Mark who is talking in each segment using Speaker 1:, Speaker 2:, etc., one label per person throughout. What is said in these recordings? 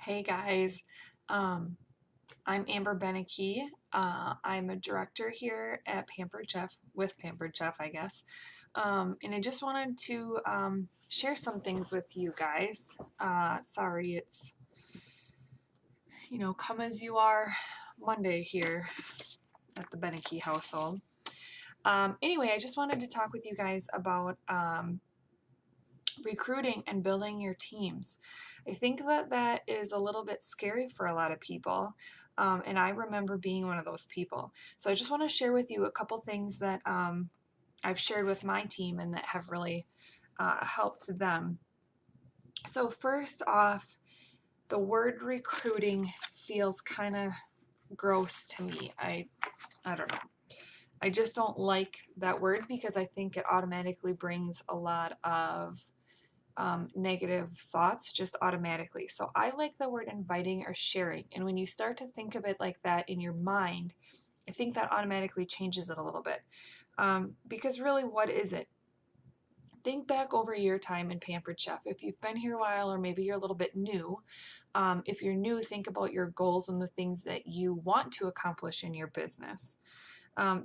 Speaker 1: Hey guys, um, I'm Amber Beneke. I'm a director here at Pampered Chef, with Pampered Chef, I guess. And I just wanted to share some things with you guys. Sorry, it's, come as you are Monday here at the Beneke household. Anyway, I just wanted to talk with you guys about recruiting and building your teams. I think that that is a little bit scary for a lot of people. And I remember being one of those people. So I just want to share with you a couple things that I've shared with my team and that have really helped them. So, first off, the word recruiting feels kind of gross to me. I don't know. I just don't like that word because I think it automatically brings a lot of negative thoughts just automatically. So I like the word inviting or sharing. And when you start to think of it like that in your mind, I think that automatically changes it a little bit. Because really, what is it? Think back over your time in Pampered Chef. If you've been here a while, or maybe you're a little bit new, if you're new, think about your goals and the things that you want to accomplish in your business.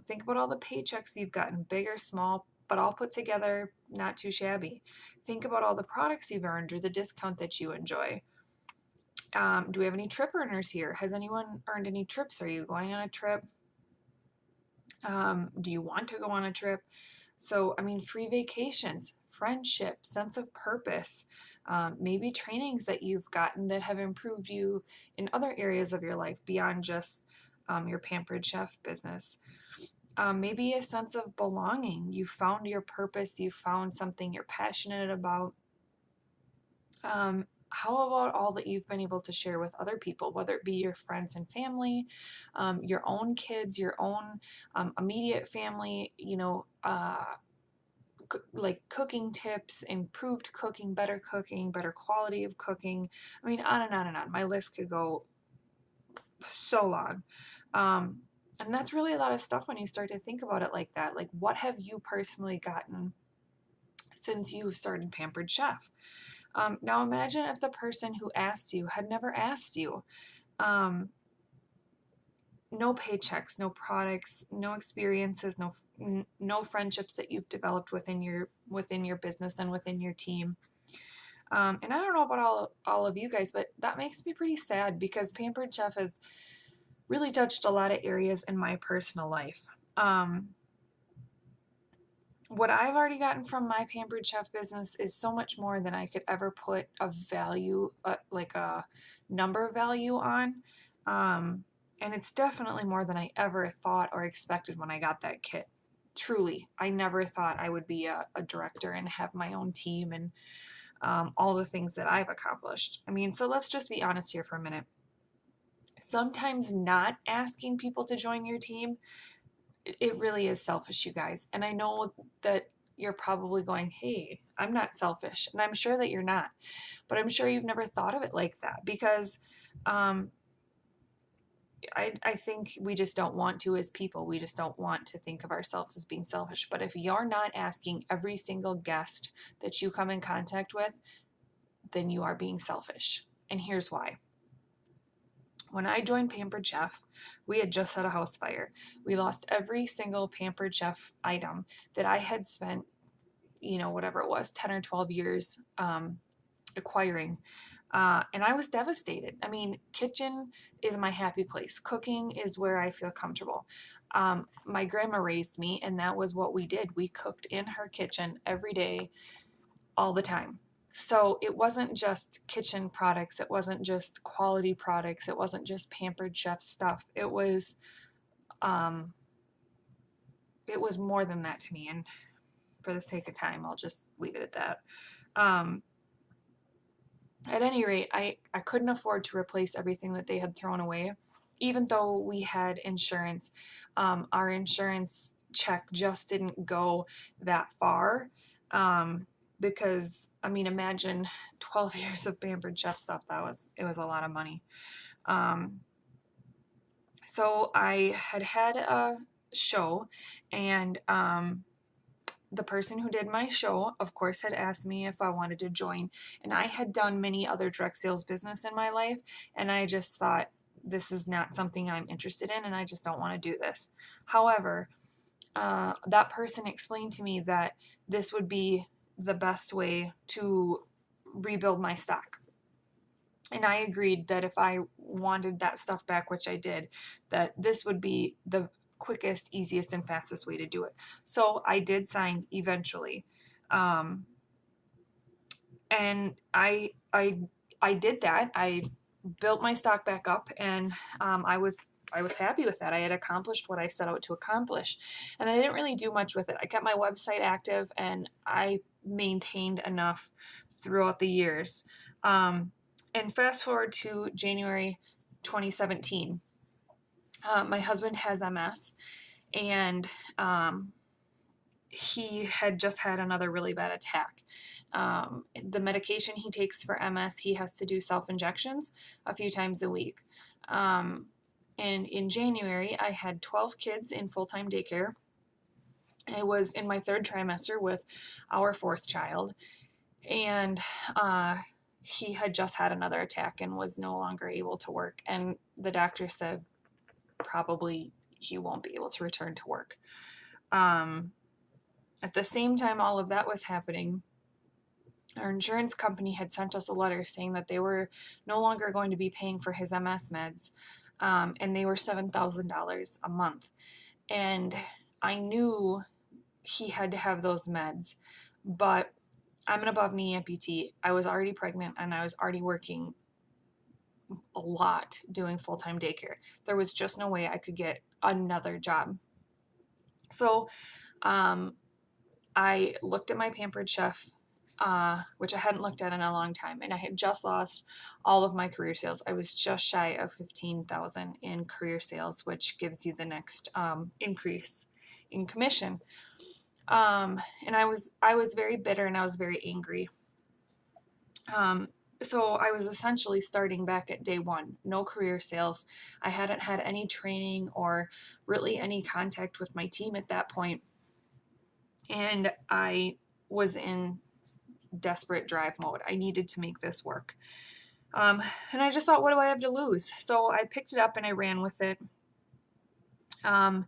Speaker 1: Think about all the paychecks you've gotten, big or small, but all put together, not too shabby. Think about all the products you've earned or the discount that you enjoy. Do we have any trip earners here? Has anyone earned any trips? Are you going on a trip? Do you want to go on a trip? So, I mean, free vacations, friendship, sense of purpose, maybe trainings that you've gotten that have improved you in other areas of your life beyond just your Pampered Chef business. Maybe a sense of belonging. You found your purpose, you found something you're passionate about. How about all that you've been able to share with other people, whether it be your friends and family, your own kids, your own immediate family, like cooking tips, improved cooking, better quality of cooking. I mean, on and on and on. My list could go so long. And that's really a lot of stuff when you start to think about it like that. Like, what have you personally gotten since you've started Pampered Chef? Now, imagine if the person who asked you had never asked you. Um, no paychecks, no products, no experiences, no friendships that you've developed within your business and within your team. And I don't know about all of you guys, but that makes me pretty sad because Pampered Chef has really touched a lot of areas in my personal life. Um, what I've already gotten from my Pampered Chef business is so much more than I could ever put a value, like a number value on. Um, and it's definitely more than I ever thought or expected when I got that kit. Truly, I never thought I would be a director and have my own team and all the things that I've accomplished. I mean, so let's just be honest here for a minute. Sometimes not asking people to join your team, it really is selfish, you guys. And I know that you're probably going, hey, I'm not selfish. And I'm sure that you're not. But I'm sure you've never thought of it like that because um, I think we just don't want to as people. We just don't want to think of ourselves as being selfish. But if you're not asking every single guest that you come in contact with, then you are being selfish. And here's why. When I joined Pampered Chef, we had just had a house fire. We lost every single Pampered Chef item that I had spent, whatever it was, 10 or 12 years acquiring. And I was devastated. I mean, kitchen is my happy place. Cooking is where I feel comfortable. My grandma raised me, and that was what we did. We cooked in her kitchen every day, all the time. So it wasn't just kitchen products, it wasn't just quality products, it wasn't just Pampered Chef stuff. Um, it was more than that to me. And for the sake of time, I'll just leave it at that. Um, at any rate, I couldn't afford to replace everything that they had thrown away, even though we had insurance. Our insurance check just didn't go that far. Because I mean, imagine 12 years of Pampered Chef stuff. It was a lot of money. Um, so I had a show, and the person who did my show, of course, had asked me if I wanted to join. And I had done many other direct sales business in my life. And I just thought, this is not something I'm interested in, and I just don't want to do this. However, that person explained to me that this would be the best way to rebuild my stock. And I agreed that if I wanted that stuff back, which I did, that this would be the quickest, easiest, and fastest way to do it. So I did sign eventually. Um, and I did that. I built my stock back up, and I was happy with that. I had accomplished what I set out to accomplish, and I didn't really do much with it. I kept my website active, and I maintained enough throughout the years. And fast forward to January 2017, my husband has MS, and he had just had another really bad attack. The medication he takes for MS, he has to do self injections a few times a week. And in January, I had 12 kids in full time daycare. I was in my third trimester with our fourth child, and he had just had another attack and was no longer able to work. And the doctor said probably he won't be able to return to work. At the same time all of that was happening, our insurance company had sent us a letter saying that they were no longer going to be paying for his MS meds, and they were $7,000 a month. And I knew he had to have those meds, but I'm an above knee amputee. I was already pregnant, and I was already working a lot doing full-time daycare. There was just no way I could get another job. So I looked at my Pampered Chef, which I hadn't looked at in a long time, and I had just lost all of my career sales. I was just shy of 15,000 in career sales, which gives you the next increase in commission. And I was very bitter, and I was very angry. So I was essentially starting back at day one, no career sales. I hadn't had any training or really any contact with my team at that point. And I was in desperate drive mode. I needed to make this work. And I just thought, what do I have to lose? So I picked it up and I ran with it. And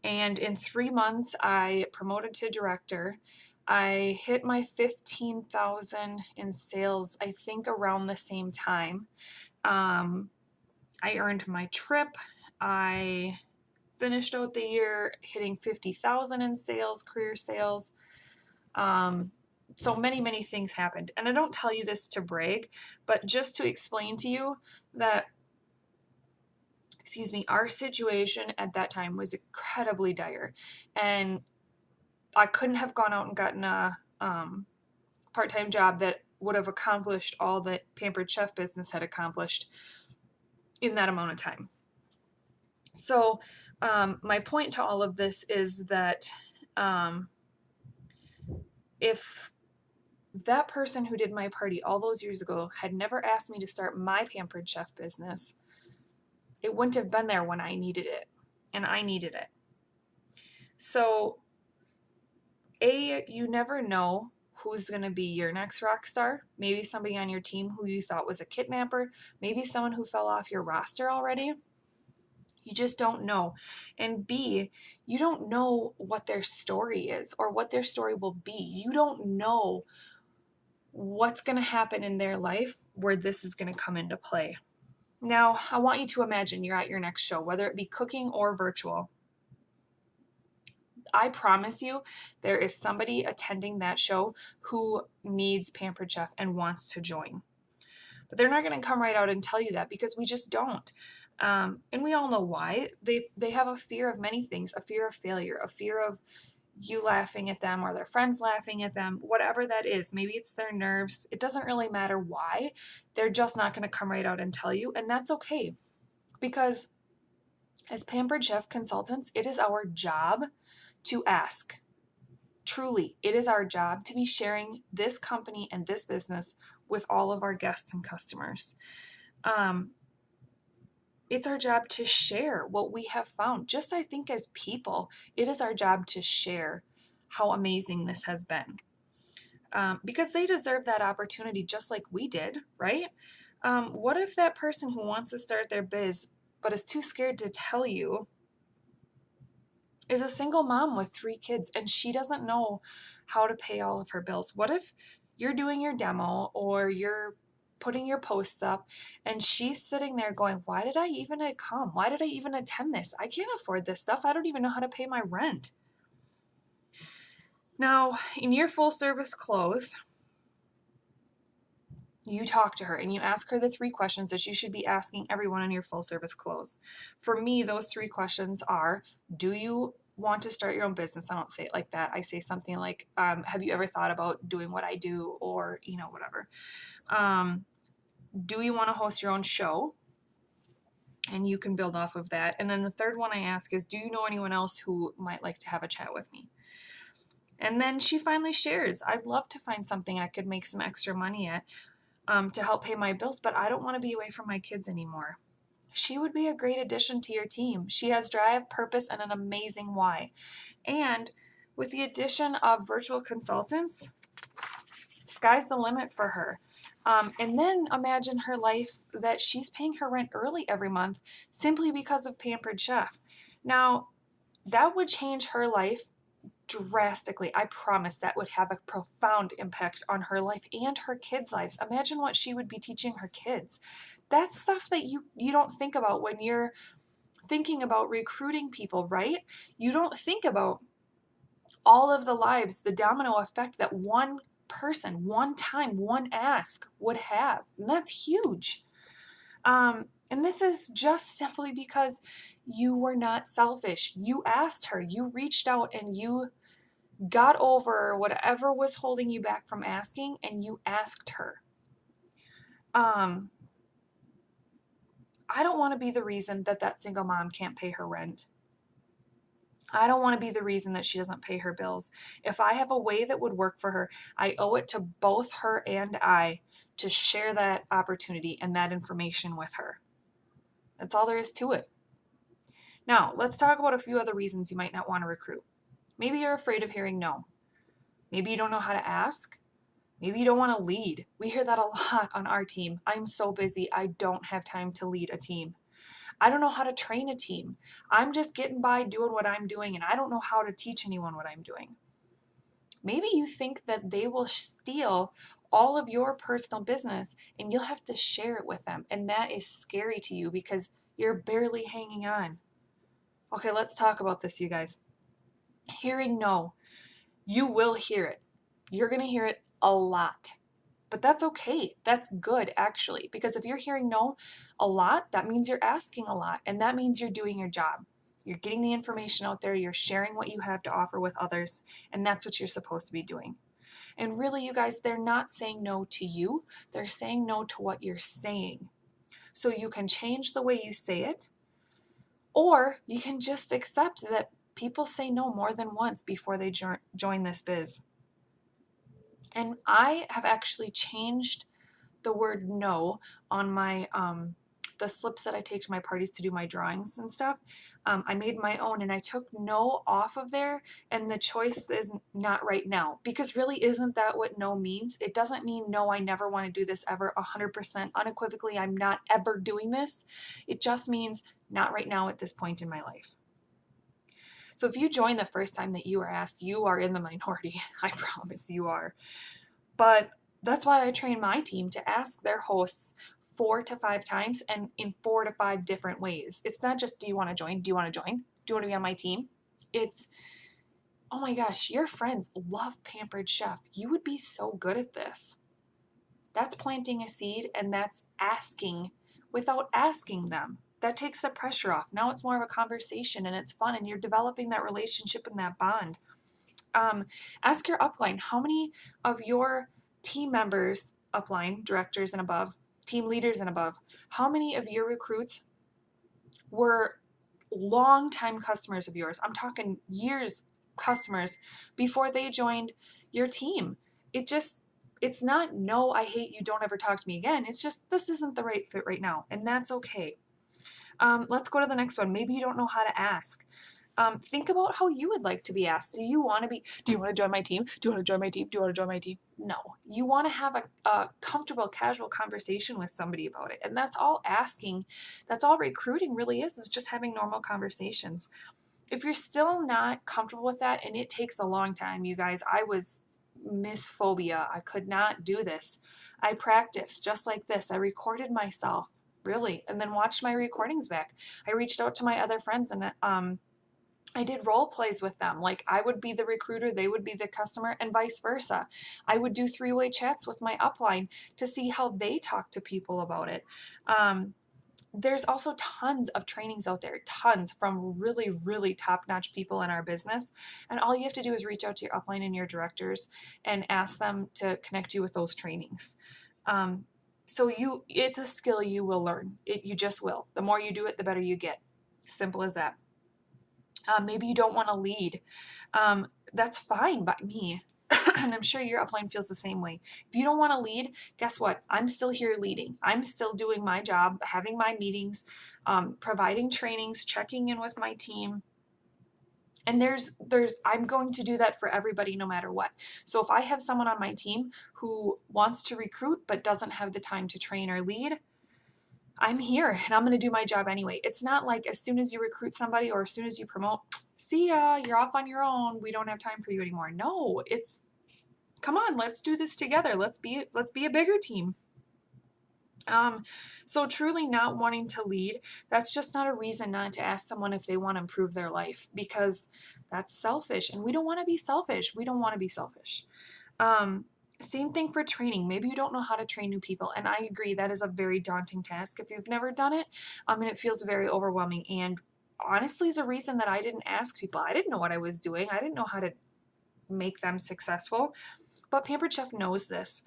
Speaker 1: in 3 months, I promoted to director. I hit my 15,000 in sales, I think around the same time. I earned my trip. I finished out the year hitting 50,000 in sales, career sales. So many things happened. And I don't tell you this to brag, but just to explain to you that, our situation at that time was incredibly dire. And I couldn't have gone out and gotten a part-time job that would have accomplished all that Pampered Chef business had accomplished in that amount of time. So my point to all of this is that if that person who did my party all those years ago had never asked me to start my Pampered Chef business, it wouldn't have been there when I needed it, and I needed it. So, you never know who's going to be your next rock star. Maybe somebody on your team who you thought was a kidnapper, maybe someone who fell off your roster already. You just don't know. And B, you don't know what their story is or what their story will be. You don't know what's going to happen in their life where this is going to come into play. Now, I want you to imagine you're at your next show, whether it be cooking or virtual. I promise you, there is somebody attending that show who needs Pampered Chef and wants to join. But they're not going to come right out and tell you that, because we just don't. And we all know why. They have a fear of many things, a fear of failure, a fear of you laughing at them or their friends laughing at them, whatever that is. Maybe it's their nerves. It doesn't really matter why. They're just not going to come right out and tell you, and that's okay. Because as Pampered Chef consultants, it is our job to ask. Truly, it is our job to be sharing this company and this business with all of our guests and customers. It's our job to share what we have found. Just, I think, as people, it is our job to share how amazing this has been. Because they deserve that opportunity just like we did, right? What if that person who wants to start their biz but is too scared to tell you is a single mom with 3 kids and she doesn't know how to pay all of her bills? What if you're doing your demo or you're putting your posts up and she's sitting there going, why did I even come? Why did I even attend this? I can't afford this stuff. I don't even know how to pay my rent. Now, in your full service close, you talk to her and you ask her the 3 questions that you should be asking everyone in your full service close. For me, those 3 questions are, do you want to start your own business? I don't say it like that. I say something like, have you ever thought about doing what I do, or, whatever. Do you want to host your own show? And you can build off of that. And then the third one I ask is, do you know anyone else who might like to have a chat with me? And then she finally shares, I'd love to find something I could make some extra money at, to help pay my bills, but I don't want to be away from my kids anymore. She would be a great addition to your team. She has drive, purpose, and an amazing why. And with the addition of virtual consultants, sky's the limit for her. And then imagine her life that she's paying her rent early every month simply because of Pampered Chef. Now, that would change her life drastically. I promise that would have a profound impact on her life and her kids' lives. Imagine what she would be teaching her kids. That's stuff that you don't think about when you're thinking about recruiting people, right? You don't think about all of the lives, the domino effect that one person, one time, one ask would have. And that's huge. And this is just simply because you were not selfish. You asked her, you reached out, and you got over whatever was holding you back from asking, and you asked her. I don't want to be the reason that single mom can't pay her rent. I don't want to be the reason that she doesn't pay her bills. If I have a way that would work for her, I owe it to both her and I to share that opportunity and that information with her. That's all there is to it. Now, let's talk about a few other reasons you might not want to recruit. Maybe you're afraid of hearing no. Maybe you don't know how to ask. Maybe you don't want to lead. We hear that a lot on our team. I'm so busy, I don't have time to lead a team. I don't know how to train a team. I'm just getting by doing what I'm doing, and I don't know how to teach anyone what I'm doing. Maybe you think that they will steal all of your personal business and you'll have to share it with them, and that is scary to you because you're barely hanging on. Okay, let's talk about this, you guys. Hearing no. You will hear it. You're going to hear it a lot. But that's okay. That's good, actually, because if you're hearing no a lot, that means you're asking a lot, and that means you're doing your job. You're getting the information out there, you're sharing what you have to offer with others, and that's what you're supposed to be doing. And really, you guys, they're not saying no to you, they're saying no to what you're saying. So you can change the way you say it, or you can just accept that people say no more than once before they join this biz. And I have actually changed the word no on my the slips that I take to my parties to do my drawings and stuff. I made my own and I took no off of there, and the choice is not right now, because really, isn't that what no means? It doesn't mean no, I never want to do this ever, 100% unequivocally, I'm not ever doing this. It just means not right now at this point in my life. So if you join the first time that you are asked, you are in the minority. I promise you are. But that's why I train my team to ask their hosts 4 to 5 times and in 4 to 5 different ways. It's not just, do you want to join? Do you want to join? Do you want to be on my team? It's, oh my gosh, your friends love Pampered Chef. You would be so good at this. That's planting a seed, and that's asking without asking them. That takes the pressure off. Now it's more of a conversation and it's fun, and you're developing that relationship and that bond. Ask your upline, how many of your team members, upline, directors and above, team leaders and above, how many of your recruits were long-time customers of yours? I'm talking years customers before they joined your team. It's not, no, I hate you, don't ever talk to me again. It's just, this isn't the right fit right now, and that's okay. Let's go to the next one. Maybe you don't know how to ask. Think about how you would like to be asked. Do you want to join my team? Do you want to join my team? Do you want to join my team? No. You want to have a comfortable, casual conversation with somebody about it. And that's all asking. That's all recruiting really is just having normal conversations. If you're still not comfortable with that, and it takes a long time, you guys, I was Miss Phobia. I could not do this. I practiced just like this. I recorded myself, really, and then watched my recordings back. I reached out to my other friends and I did role plays with them. Like I would be the recruiter, they would be the customer, and vice versa. I would do three-way chats with my upline to see how they talk to people about it. There's also tons of trainings out there, tons from really, really top-notch people in our business. And all you have to do is reach out to your upline and your directors and ask them to connect you with those trainings. It's a skill you will learn. You just will. The more you do it, the better you get. Simple as that. Maybe you don't want to lead. That's fine by me. And I'm sure your upline feels the same way. If you don't want to lead, guess what? I'm still here leading. I'm still doing my job, having my meetings, providing trainings, checking in with my team. And I'm going to do that for everybody no matter what. So if I have someone on my team who wants to recruit but doesn't have the time to train or lead, I'm here and I'm going to do my job anyway. It's not like as soon as you recruit somebody or as soon as you promote, see ya, you're off on your own. We don't have time for you anymore. No, it's come on, let's do this together. Let's be a bigger team. So truly not wanting to lead, that's just not a reason not to ask someone if they want to improve their life, because that's selfish and we don't want to be selfish. We don't want to be selfish. Same thing for training. Maybe you don't know how to train new people. And I agree, that is a very daunting task if you've never done it. And it feels very overwhelming. And honestly, is a reason that I didn't ask people. I didn't know what I was doing. I didn't know how to make them successful. But Pampered Chef knows this.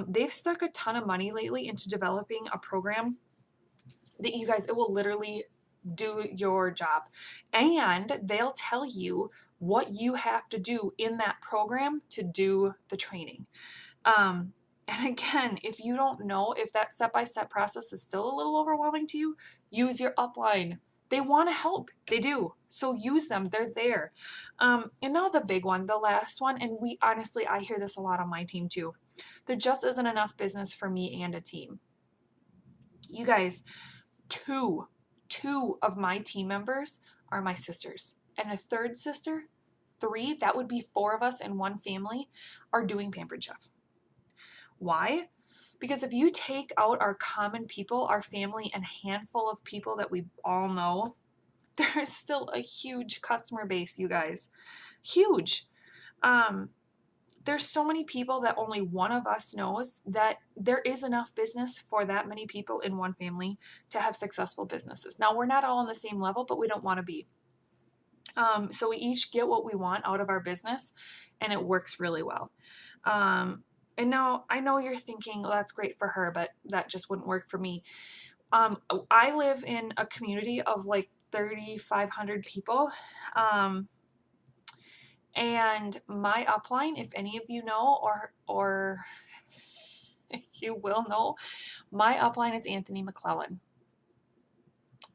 Speaker 1: They've stuck a ton of money lately into developing a program that you guys, it will literally do your job. And they'll tell you what you have to do in that program to do the training. And again, if you don't know, if that step-by-step process is still a little overwhelming to you, use your upline. They want to help. They do. So use them. They're there. And now the big one, the last one, and I hear this a lot on my team too. There just isn't enough business for me and a team. You guys, two of my team members are my sisters. And a third sister, three, that would be four of us in one family, are doing Pampered Chef. Why? Because if you take out our common people, our family, and handful of people that we all know, there is still a huge customer base, you guys. Huge. There's so many people that only one of us knows that there is enough business for that many people in one family to have successful businesses. Now, we're not all on the same level, but we don't want to be. So we each get what we want out of our business, and it works really well. And now I know you're thinking, well, that's great for her, but that just wouldn't work for me. I live in a community of like 3,500 people. And my upline, if any of you know, or you will know, my upline is Anthony McClellan.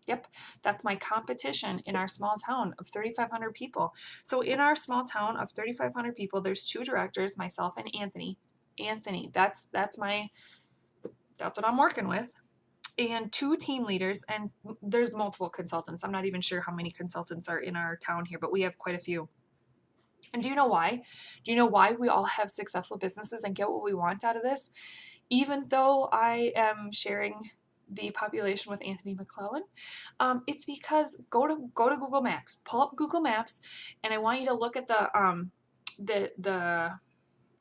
Speaker 1: Yep, that's my competition in our small town of 3,500 people. So in our small town of 3,500 people, there's two directors, myself and Anthony. That's what I'm working with. And two team leaders, and there's multiple consultants. I'm not even sure how many consultants are in our town here, but we have quite a few. And do you know why? Do you know why we all have successful businesses and get what we want out of this? Even though I am sharing the population with Anthony McClellan, it's because go to Google Maps, pull up Google Maps, and I want you to look at the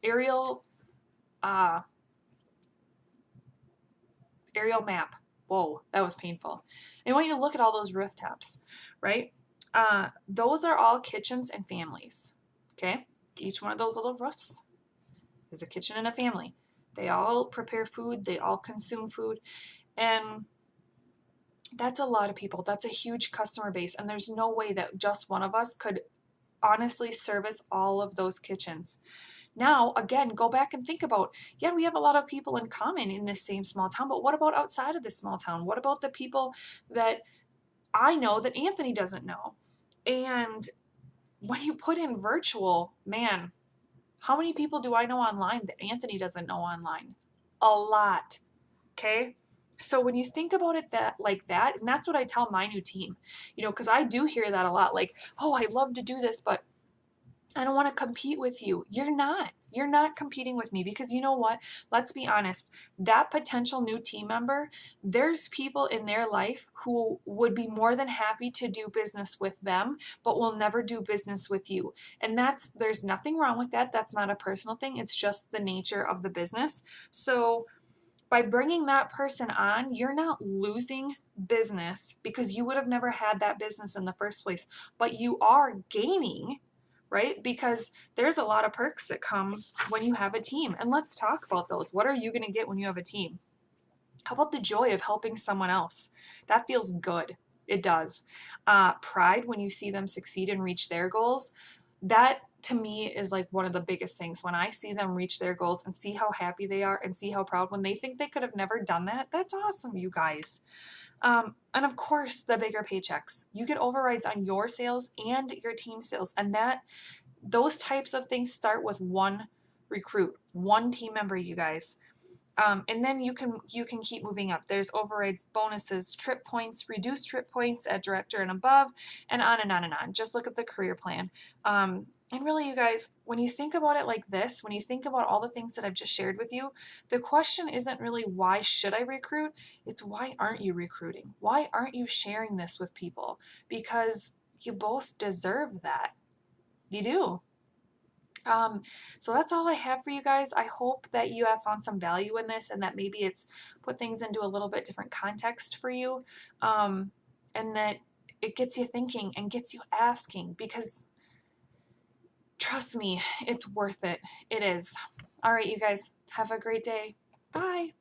Speaker 1: aerial map. Whoa, that was painful. I want you to look at all those rooftops, right? Those are all kitchens and families. Okay, each one of those little roofs is a kitchen and a family. They all prepare food, they all consume food, and that's a lot of people. That's a huge customer base, and there's no way that just one of us could honestly service all of those kitchens. Now, again, go back and think about, yeah, we have a lot of people in common in this same small town, but what about outside of this small town? What about the people that I know that Anthony doesn't know? And when you put in virtual, man, how many people do I know online that Anthony doesn't know online? A lot. Okay. So when you think about it that like that, and that's what I tell my new team, because I do hear that a lot, like, oh, I love to do this, but I don't want to compete with you. You're not. You're not competing with me because you know what? Let's be honest. That potential new team member, there's people in their life who would be more than happy to do business with them, but will never do business with you. And there's nothing wrong with that. That's not a personal thing. It's just the nature of the business. So by bringing that person on, you're not losing business because you would have never had that business in the first place, but you are gaining, right? Because there's a lot of perks that come when you have a team. And let's talk about those. What are you going to get when you have a team? How about the joy of helping someone else? That feels good. It does. Pride when you see them succeed and reach their goals. That to me is like one of the biggest things. When I see them reach their goals and see how happy they are and see how proud when they think they could have never done that, that's awesome, you guys. And of course, the bigger paychecks. You get overrides on your sales and your team sales, and those types of things start with one recruit, one team member, you guys. And then you can keep moving up. There's overrides, bonuses, trip points, reduced trip points at director and above, and on and on and on. Just look at the career plan. And really, you guys, when you think about it like this, when you think about all the things that I've just shared with you, the question isn't really why should I recruit? It's why aren't you recruiting? Why aren't you sharing this with people? Because you both deserve that. You do. So that's all I have for you guys. I hope that you have found some value in this and that maybe it's put things into a little bit different context for you. And that it gets you thinking and gets you asking because trust me, it's worth it. It is. All right, you guys, have a great day. Bye.